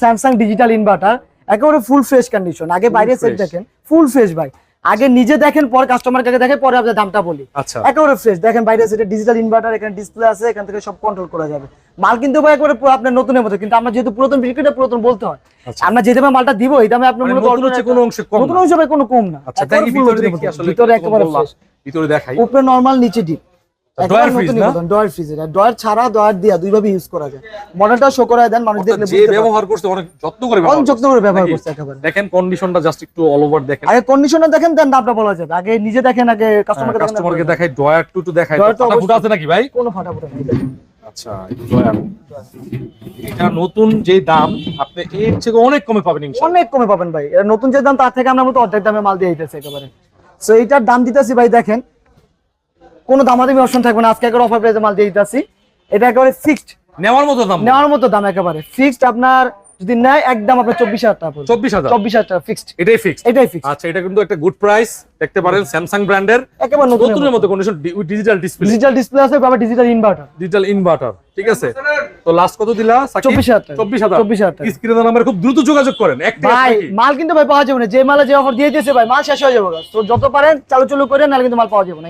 Samsung digital inverter একেবারে full fresh condition. আগে বাইরে সেট দেখেন, ফুল ফ্রেশ ভাই। আগে নিজে দেখেন, পরে কাস্টমার কাছে দেখে, পরে আপনাদের দামটা বলি। আচ্ছা, একেবারে ফ্রেশ দেখেন, বাইরে সেটা ডিজিটাল ইনভার্টার, এখানে ডিসপ্লে আছে, এখান থেকে সব কন্ট্রোল করা যাবে। মাল কিন্তু ভাই একেবারে আপনার নতুনের মতো, কিন্তু আমরা যেহেতু পুরাতন বিক্রিটা পুরাতন বলতে হয়। আমরা যে দামে মালটা দিব এই দামে আপনি মূলত নতুন হচ্ছে কোনো অংশে কম, নতুন হিসেবে কোনো কম না। আচ্ছা, দেখি ভিতরে দেখি আসলে ভিতরে একেবারে ফ্রেশ, ভিতরে দেখাই। উপরে নরমাল, নিচে ডিপ। ডয়ার ফ্রিজ না, ডয়ার ফ্রিজ। এটা ডয়ার ছাড়া ডয়ার দিয়া দুই ভাবে ইউজ করা যায়। মডেলটা শো করায় দেন, মানুষ দেখলে যে ব্যবহার করতে অনেক যত্ন করে অনেক যত্ন করে ব্যবহার করছে একেবারে। দেখেন কন্ডিশনটা জাস্ট একটু অল ওভার দেখেন। আগে কন্ডিশনার দেখেন, দেন দামটা বলা যাবে। আগে নিজে দেখেন, আগে কাস্টমারকে দেখাই। ডয়ার টু দেখাই, ফাটা আছে নাকি ভাই? কোনো ফাটাফুটা নেই। আচ্ছা, এই ডয়ার এটা নতুন যে দাম আপনি এর থেকে অনেক কমে পাবেন ইনশাআল্লাহ। অনেক কমে পাবেন ভাই। এর নতুন যে দাম তার থেকে আমরা মতো অর্ধেক দামে মাল দিয়ে দিতেছি একেবারে। সো এইটার দাম দিতেছি ভাই, দেখেন কোনো দামাদামি অপশন থাকবে না। আজকে একেবারে অফার প্রাইসে মাল দিয়ে দিতেছি। এটা একেবারে ফিক্সড, নেওয়ার মতো দাম, নেওয়ার মতো দাম একেবারে ফিক্সড। আপনার যদি নেয় একদম আপনার 24,000 টাকা পড়বে। 24,000 টাকা ফিক্সড, এটাই ফিক্সড, এটাই ফিক্সড। আচ্ছা, এটা কিন্তু একটা গুড প্রাইস। দেখতে পারেন স্যামসাং ব্র্যান্ডের একেবারে নতুনের মতো condition, digital display, digital display আছে, আবার ডিজিটাল ইনভার্টার। ডিজিটাল ইনভার্টার, ঠিক আছে। তো লাস্ট কত দিলা? 24,000 টাকা। 24,000 টাকা। স্ক্রিনের নাম্বারে খুব দ্রুত যোগাযোগ করেন। ভাই মাল কিন্তু ভাই পাওয়া যাবে না, যে মালে যে অফার দিয়ে দিয়েছে ভাই, মাল শেষ হয়ে যাবে। তো যত পারেন চালু করেন, নাহলে কিন্তু মাল পাওয়া যাবে না।